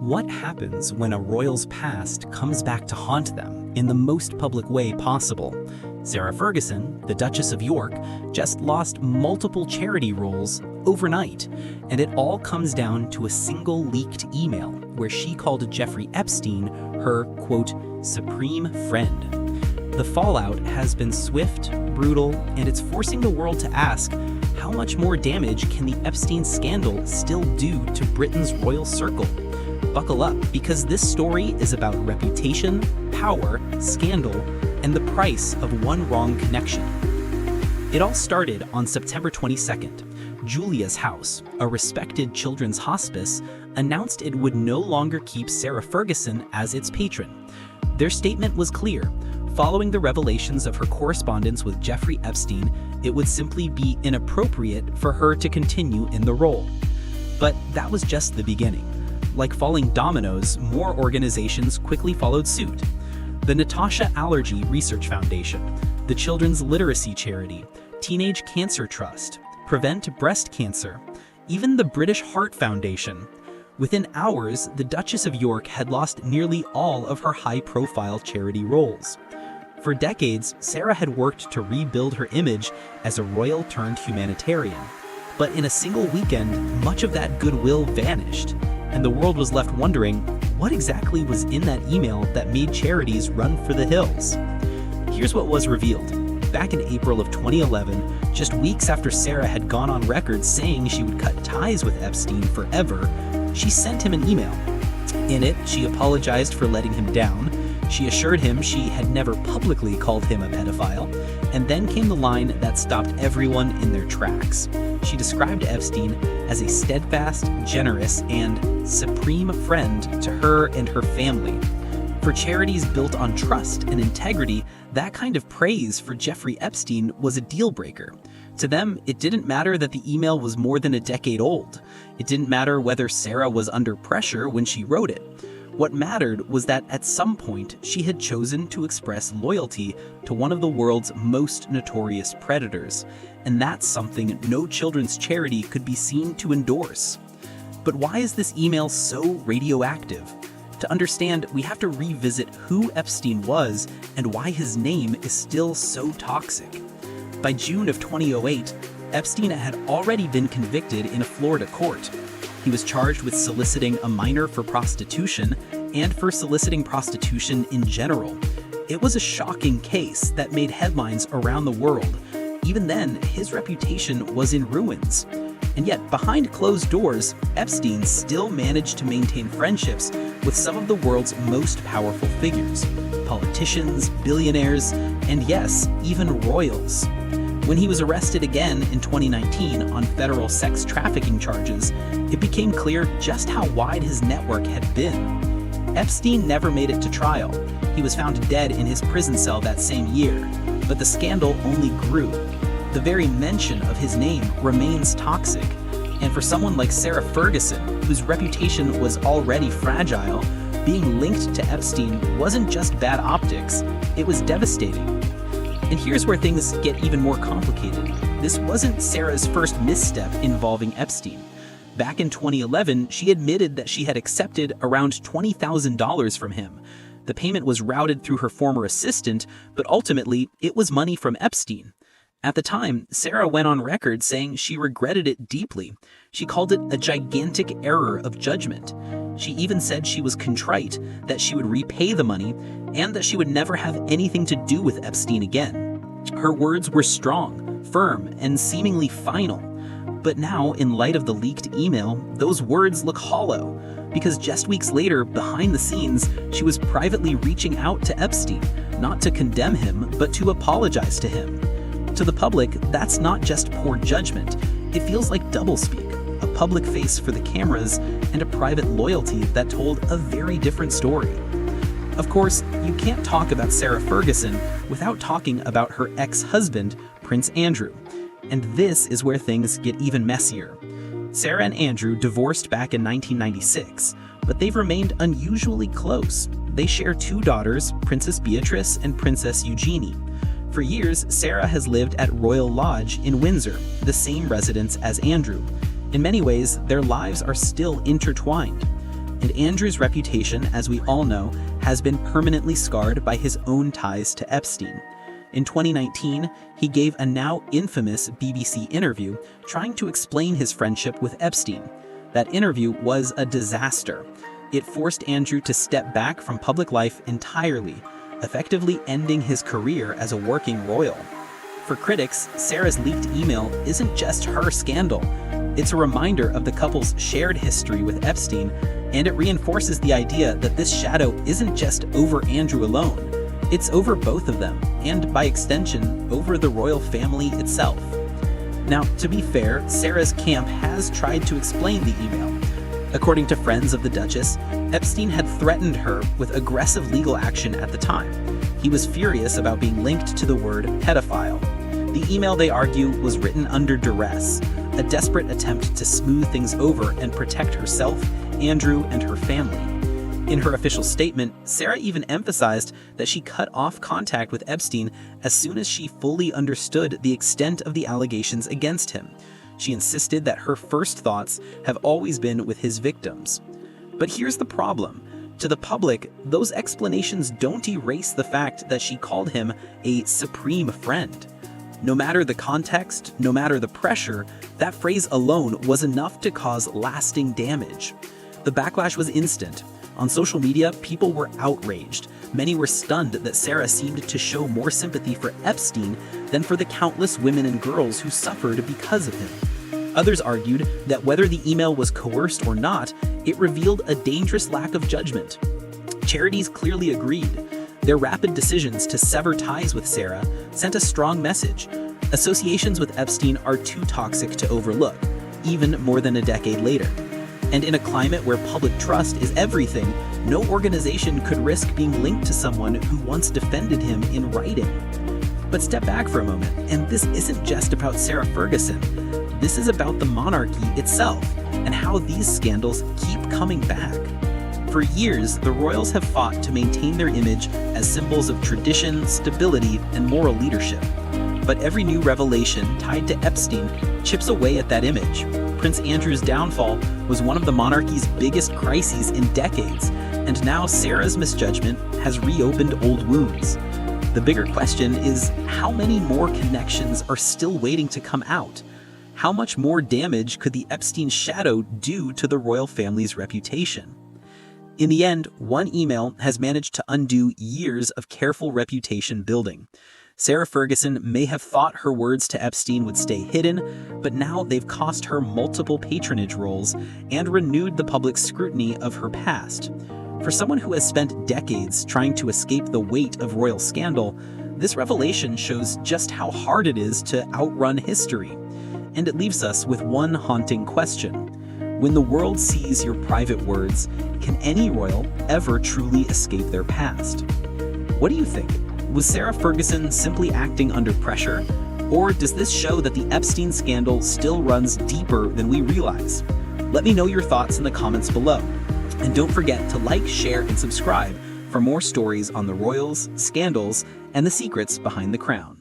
What happens when a royal's past comes back to haunt them in the most public way possible? Sarah Ferguson, the Duchess of York, just lost multiple charity roles overnight, and it all comes down to a single leaked email where she called Jeffrey Epstein her, quote, supreme friend. The fallout has been swift, brutal, and it's forcing the world to ask, how much more damage can the Epstein scandal still do to Britain's royal circle? Buckle up, because this story is about reputation, power, scandal, and the price of one wrong connection. It all started on September 22nd. Julia's House, a respected children's hospice, announced it would no longer keep Sarah Ferguson as its patron. Their statement was clear. Following the revelations of her correspondence with Jeffrey Epstein, it would simply be inappropriate for her to continue in the role. But that was just the beginning. Like falling dominoes, more organizations quickly followed suit. The Natasha Allergy Research Foundation, the Children's Literacy Charity, Teenage Cancer Trust, Prevent Breast Cancer, even the British Heart Foundation. Within hours, the Duchess of York had lost nearly all of her high-profile charity roles. For decades, Sarah had worked to rebuild her image as a royal-turned-humanitarian. But in a single weekend, much of that goodwill vanished, and the world was left wondering, what exactly was in that email that made charities run for the hills? Here's what was revealed. Back in April of 2011, just weeks after Sarah had gone on record saying she would cut ties with Epstein forever, she sent him an email. In it, she apologized for letting him down. She assured him she had never publicly called him a pedophile, and then came the line that stopped everyone in their tracks. She described Epstein as a steadfast, generous, and supreme friend to her and her family. For charities built on trust and integrity, that kind of praise for Jeffrey Epstein was a deal breaker. To them, it didn't matter that the email was more than a decade old. It didn't matter whether Sarah was under pressure when she wrote it. What mattered was that at some point she had chosen to express loyalty to one of the world's most notorious predators, and that's something no children's charity could be seen to endorse. But why is this email so radioactive? To understand, we have to revisit who Epstein was and why his name is still so toxic. By June of 2008, Epstein had already been convicted in a Florida court. He was charged with soliciting a minor for prostitution and for soliciting prostitution in general. It was a shocking case that made headlines around the world. Even then, his reputation was in ruins. And yet, behind closed doors, Epstein still managed to maintain friendships with some of the world's most powerful figures, politicians, billionaires, and yes, even royals. When he was arrested again in 2019 on federal sex trafficking charges, it became clear just how wide his network had been. Epstein never made it to trial. He was found dead in his prison cell that same year, but the scandal only grew. The very mention of his name remains toxic, and for someone like Sarah Ferguson, whose reputation was already fragile, being linked to Epstein wasn't just bad optics, it was devastating. And here's where things get even more complicated. This wasn't Sarah's first misstep involving Epstein. Back in 2011, she admitted that she had accepted around $20,000 from him. The payment was routed through her former assistant, but ultimately, it was money from Epstein. At the time, Sarah went on record saying she regretted it deeply. She called it a gigantic error of judgment. She even said she was contrite, that she would repay the money, and that she would never have anything to do with Epstein again. Her words were strong, firm, and seemingly final. But now, in light of the leaked email, those words look hollow, because just weeks later, behind the scenes, she was privately reaching out to Epstein, not to condemn him, but to apologize to him. To the public, that's not just poor judgment. It feels like doublespeak, a public face for the cameras, and a private loyalty that told a very different story. Of course, you can't talk about Sarah Ferguson without talking about her ex-husband, Prince Andrew. And this is where things get even messier. Sarah and Andrew divorced back in 1996, but they've remained unusually close. They share two daughters, Princess Beatrice and Princess Eugenie. For years, Sarah has lived at Royal Lodge in Windsor, the same residence as Andrew. In many ways, their lives are still intertwined. And Andrew's reputation, as we all know, has been permanently scarred by his own ties to Epstein. In 2019, he gave a now infamous BBC interview trying to explain his friendship with Epstein. That interview was a disaster. It forced Andrew to step back from public life entirely, effectively ending his career as a working royal. For critics, Sarah's leaked email isn't just her scandal. It's a reminder of the couple's shared history with Epstein, and it reinforces the idea that this shadow isn't just over Andrew alone. It's over both of them, and by extension, over the royal family itself. Now, to be fair, Sarah's camp has tried to explain the email. According to friends of the Duchess, Epstein had threatened her with aggressive legal action at the time. He was furious about being linked to the word pedophile. The email, they argue, was written under duress, a desperate attempt to smooth things over and protect herself, Andrew, and her family. In her official statement, Sarah even emphasized that she cut off contact with Epstein as soon as she fully understood the extent of the allegations against him. She insisted that her first thoughts have always been with his victims. But here's the problem. To the public, those explanations don't erase the fact that she called him a supreme friend. No matter the context, no matter the pressure, that phrase alone was enough to cause lasting damage. The backlash was instant. On social media, people were outraged. Many were stunned that Sarah seemed to show more sympathy for Epstein than for the countless women and girls who suffered because of him. Others argued that whether the email was coerced or not, it revealed a dangerous lack of judgment. Charities clearly agreed. Their rapid decisions to sever ties with Sarah sent a strong message. Associations with Epstein are too toxic to overlook, even more than a decade later. And in a climate where public trust is everything, no organization could risk being linked to someone who once defended him in writing. But step back for a moment, and this isn't just about Sarah Ferguson. This is about the monarchy itself, and how these scandals keep coming back. For years, the royals have fought to maintain their image as symbols of tradition, stability, and moral leadership. But every new revelation tied to Epstein chips away at that image. Prince Andrew's downfall was one of the monarchy's biggest crises in decades, and now Sarah's misjudgment has reopened old wounds. The bigger question is, how many more connections are still waiting to come out? How much more damage could the Epstein shadow do to the royal family's reputation? In the end, one email has managed to undo years of careful reputation building. Sarah Ferguson may have thought her words to Epstein would stay hidden, but now they've cost her multiple patronage roles and renewed the public's scrutiny of her past. For someone who has spent decades trying to escape the weight of royal scandal, this revelation shows just how hard it is to outrun history. And it leaves us with one haunting question. When the world sees your private words, can any royal ever truly escape their past? What do you think? Was Sarah Ferguson simply acting under pressure? Or does this show that the Epstein scandal still runs deeper than we realize? Let me know your thoughts in the comments below. And don't forget to like, share, and subscribe for more stories on the royals, scandals, and the secrets behind the crown.